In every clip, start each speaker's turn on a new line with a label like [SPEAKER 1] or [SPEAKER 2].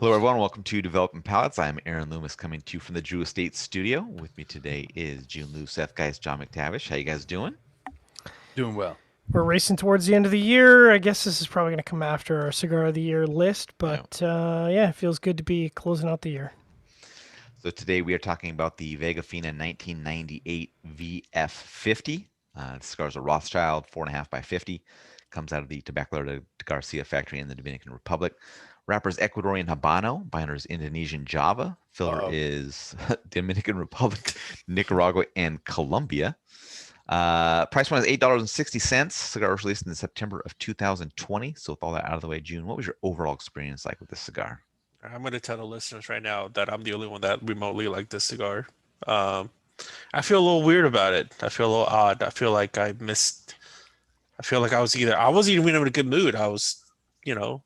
[SPEAKER 1] Hello, everyone. Welcome to Developing Palates. I'm Aaron Loomis, coming to you from the Drew Estate Studio. With me today is Jiunn, Seth, guys, John McTavish. How you guys doing?
[SPEAKER 2] Doing well.
[SPEAKER 3] We're racing towards the end of the year. I guess this is probably going to come after our cigar of the year list,
[SPEAKER 1] Yeah.
[SPEAKER 3] but yeah, it feels good to be closing out the year.
[SPEAKER 1] So today we are talking about the VegaFina 1998 VF50. The cigar is a Rothschild 4.5 by 50. Comes out of the Tabacalera de Garcia factory in the Dominican Republic. Wrapper is Ecuadorian Habano. Binder is Indonesian Java. Filler
[SPEAKER 2] Uh-oh.
[SPEAKER 1] is Dominican Republic, Nicaragua, and Colombia. Price point is $8.60. Cigar was released in September of 2020. So with all that out of the way, June, what was your overall experience like with this cigar?
[SPEAKER 4] I'm going to tell the listeners right now that I'm the only one that remotely liked this cigar. Um, I feel a little weird about it. I feel a little odd. I feel like I missed. I feel like I wasn't even in a good mood. I was, you know,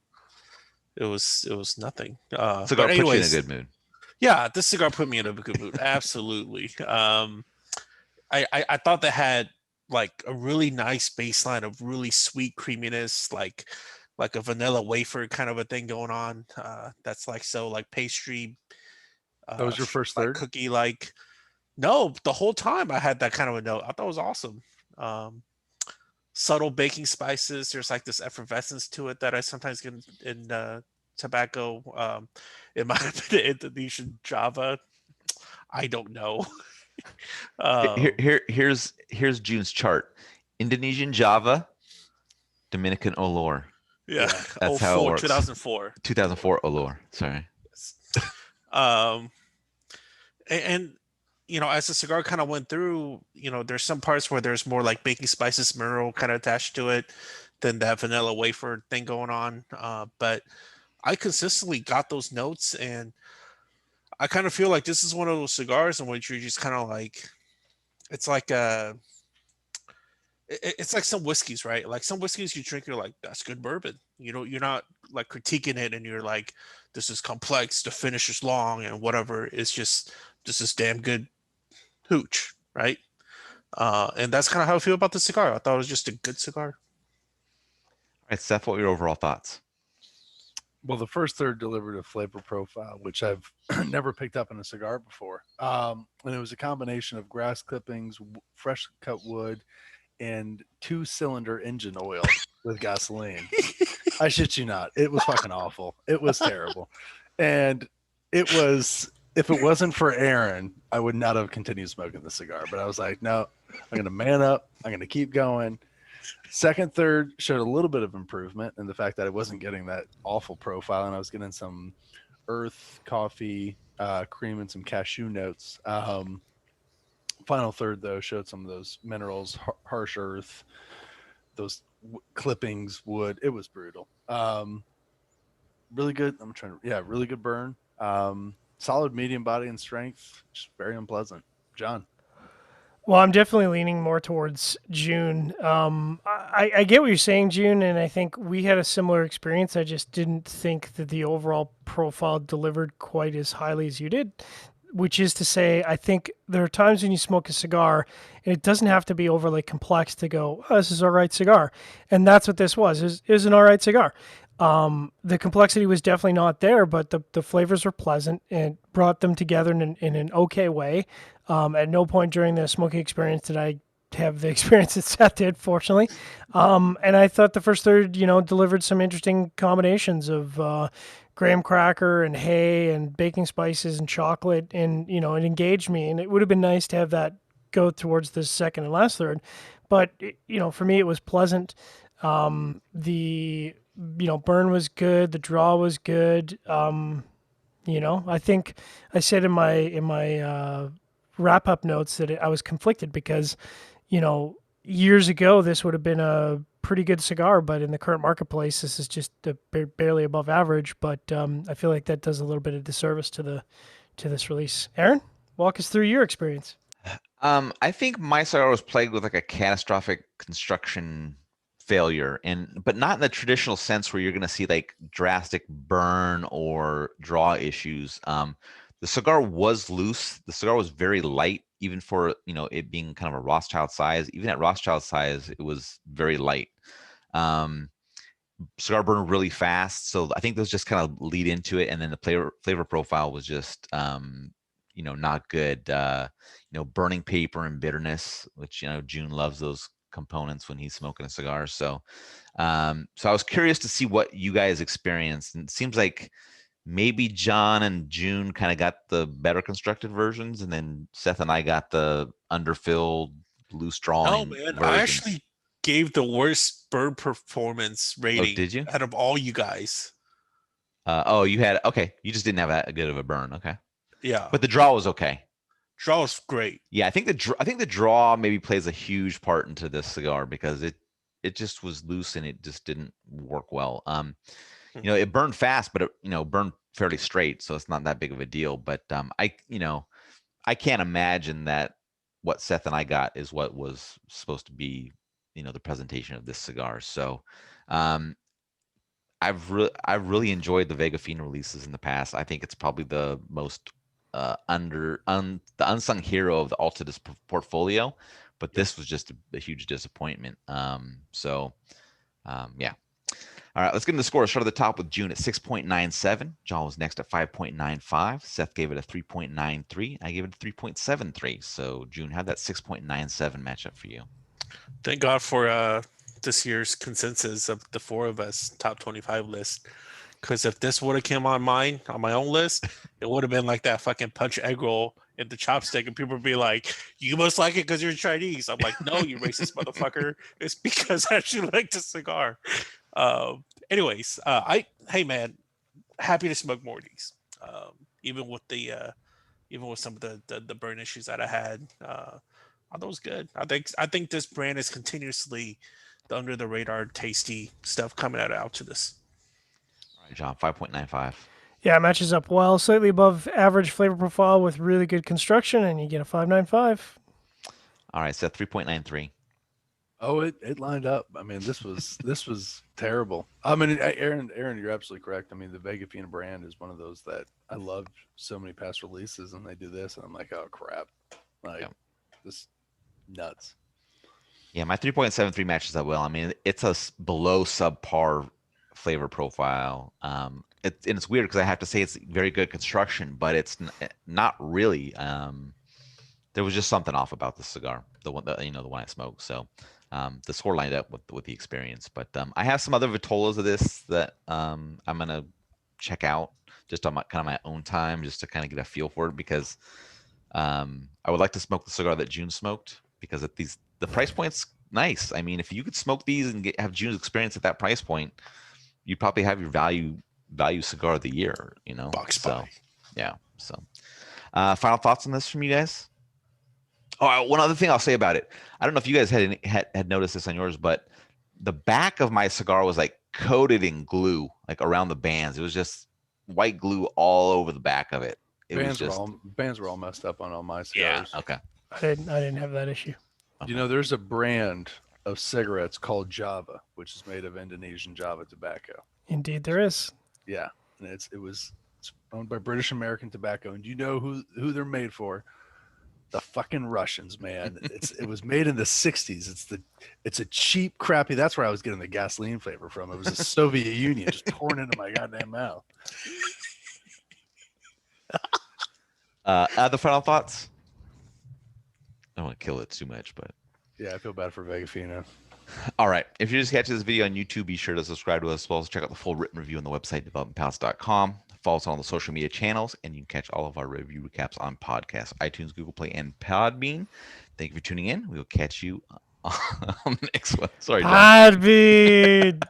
[SPEAKER 4] it was nothing.
[SPEAKER 1] Cigar
[SPEAKER 4] But
[SPEAKER 1] puts you in a
[SPEAKER 4] anyways,
[SPEAKER 1] good mood.
[SPEAKER 4] yeah, this cigar put me in a good mood. Absolutely. I thought they had like a really nice baseline of really sweet creaminess, like a vanilla wafer kind of a thing going on. That's like so like pastry,
[SPEAKER 2] That was your first
[SPEAKER 4] like
[SPEAKER 2] third?
[SPEAKER 4] cookie like. No, the whole time I had that kind of a note. I thought it was awesome. Um, Subtle baking spices. There's like this effervescence to it that I sometimes get in tobacco. It might have been Indonesian Java. I don't know. um,
[SPEAKER 1] Here's June's chart. Indonesian Java, Dominican Olor.
[SPEAKER 4] yeah.
[SPEAKER 2] Yeah.
[SPEAKER 4] Oh,
[SPEAKER 1] That's how it
[SPEAKER 4] four,
[SPEAKER 1] works.
[SPEAKER 4] 2004.
[SPEAKER 1] 2004 Olor. Sorry.
[SPEAKER 4] Yes. Um, and as the cigar kind of went through, there's some parts where there's more like baking spices mineral kind of attached to it than that vanilla wafer thing going on. But I consistently got those notes, and I kind of feel like this is one of those cigars in which you're just kind of like, it's like it's like some whiskeys, right? Like some whiskeys you drink, you're like, that's good bourbon. You're not like critiquing it, and you're like, this is complex, the finish is long, and whatever. It's just this is damn good hooch, right? And that's kind of how I feel about the cigar. I thought it was just a good cigar.
[SPEAKER 1] All right, Seth, what were your overall thoughts?
[SPEAKER 2] Well, the first third delivered a flavor profile, which I've never picked up in a cigar before. And it was a combination of grass clippings, fresh cut wood, and 2-cylinder engine oil with gasoline. I shit you not. It was fucking awful. It was terrible. And it was, if it wasn't for Aaron, I would not have continued smoking the cigar. But I was like, no, I'm going to man up. I'm going to keep going. Second, third showed a little bit of improvement in the fact that I wasn't getting that awful profile and I was getting some earth, coffee, cream, and some cashew notes. Final third, though, showed some of those minerals, harsh earth, those clippings, wood. It was brutal. Really good. Really good burn. Solid medium body and strength. Just very unpleasant. John.
[SPEAKER 3] Well, I'm definitely leaning more towards June. I get what you're saying, June, and I think we had a similar experience. I just didn't think that the overall profile delivered quite as highly as you did. Which is to say, I think there are times when you smoke a cigar, and it doesn't have to be overly complex to go, oh, this is all right cigar. And that's what this was. It was an all right cigar. The complexity was definitely not there, but the flavors were pleasant and brought them together in an okay way. At no point during the smoking experience did I have the experience that Seth did, fortunately. And I thought the first third, delivered some interesting combinations of graham cracker and hay and baking spices and chocolate, and it engaged me. And it would have been nice to have that go towards the second and last third, but for me it was pleasant. The burn was good, the draw was good. I think I said in my wrap up notes that I was conflicted because years ago this would have been a pretty good cigar, but in the current marketplace this is just barely above average. But I feel like that does a little bit of disservice to this release. Aaron, walk us through your experience.
[SPEAKER 1] I think my cigar was plagued with like a catastrophic construction failure, but not in the traditional sense where you're going to see like drastic burn or draw issues. The cigar was loose. The cigar was very light, even for it being kind of a Rothschild size. Even at Rothschild size, it was very light. Um, cigar burn really fast. So I think those just kind of lead into it. And then the flavor profile was just, not good. Burning paper and bitterness, which, Jiunn loves those components when he's smoking a cigar. So I was curious to see what you guys experienced. And it seems like maybe John and Jiunn kind of got the better constructed versions, and then Seth and I got the underfilled, loose
[SPEAKER 4] No,
[SPEAKER 1] drawing
[SPEAKER 4] man, I
[SPEAKER 1] versions.
[SPEAKER 4] actually gave the worst bird performance
[SPEAKER 1] Oh,
[SPEAKER 4] rating
[SPEAKER 1] did you?
[SPEAKER 4] out of all you guys.
[SPEAKER 1] You had okay. You just didn't have that good of a burn. Okay,
[SPEAKER 4] Yeah,
[SPEAKER 1] but the draw was okay.
[SPEAKER 4] draw was great.
[SPEAKER 1] Yeah, I think the draw maybe plays a huge part into this cigar because it just was loose and it just didn't work well. It burned fast, but it burned fairly straight, so it's not that big of a deal. But I can't imagine that what Seth and I got is what was supposed to be, the presentation of this cigar. So, I've really enjoyed the VegaFina releases in the past. I think it's probably the most the unsung hero of the Altadis portfolio, but this was just a huge disappointment. Yeah. All right, let's get into the score. Start at the top with Jiunn at 6.97. John was next at 5.95. Seth gave it a 3.93. I gave it a 3.73. So Jiunn had that 6.97 matchup for you.
[SPEAKER 4] Thank God for this year's consensus of the four of us top 25 list. Because if this would have came on my own list, it would have been like that fucking punch egg roll in the chopstick, and people would be like, "You must like it because you're Chinese." I'm like, "No, you racist motherfucker! It's because I actually like the cigar." Anyways, hey man, happy to smoke more of these. Even with some of the burn issues that I had, I thought it was good. I think this brand is continuously the under the radar tasty stuff coming out of Altadis.
[SPEAKER 1] All right, John, 5.95.
[SPEAKER 3] Yeah, it matches up well. Slightly above average flavor profile with really good construction, and you get a 5.95.
[SPEAKER 1] All right, Seth, 3.93.
[SPEAKER 2] Oh, it lined up. I mean, this was terrible. I mean, Aaron, you're absolutely correct. I mean, the VegaFina brand is one of those that I loved so many past releases, and they do this, and I'm like, oh crap, like this nuts.
[SPEAKER 1] Yeah, my 3.73 matches that well. I mean, it's a below subpar flavor profile. And it's weird because I have to say it's very good construction, but it's not really. There was just something off about the cigar, the one I smoked. So the score lined up with the experience. But I have some other Vitolas of this that I'm gonna check out just on my own time, just to kind of get a feel for it, because I would like to smoke the cigar that Jiunn smoked, because at the price point's nice. I mean, if you could smoke these and have Jiunn's experience at that price point, you'd probably have your value cigar of the year.
[SPEAKER 4] Box
[SPEAKER 1] so
[SPEAKER 4] buy.
[SPEAKER 1] yeah. So final thoughts on this from you guys? Oh, one other thing I'll say about it. I don't know if you guys had noticed this on yours, but the back of my cigar was like coated in glue, like around the bands. It was just white glue all over the back of it.
[SPEAKER 2] Bands were all messed up on all my cigars.
[SPEAKER 1] Yeah. Okay.
[SPEAKER 3] I didn't have that issue.
[SPEAKER 1] Okay.
[SPEAKER 2] You know, there's a brand of cigarettes called Java, which is made of Indonesian Java tobacco.
[SPEAKER 3] Indeed, there is.
[SPEAKER 2] Yeah, and it's owned by British American Tobacco, and you know who they're made for? The fucking Russians, man. It was made in the 60s. It's a cheap, crappy. That's where I was getting the gasoline flavor from. It was the Soviet Union just pouring into my goddamn mouth.
[SPEAKER 1] Other final thoughts? I don't want to kill it too much, but
[SPEAKER 2] yeah, I feel bad for VegaFina.
[SPEAKER 1] All right. If you're just catching this video on YouTube, be sure to subscribe to us, as well as check out the full written review on the website, developmentpalates.com. Follow us on all the social media channels, and you can catch all of our review recaps on podcasts, iTunes, Google Play, and Podbean. Thank you for tuning in. We will catch you on the next one. Sorry, John.
[SPEAKER 3] Podbean.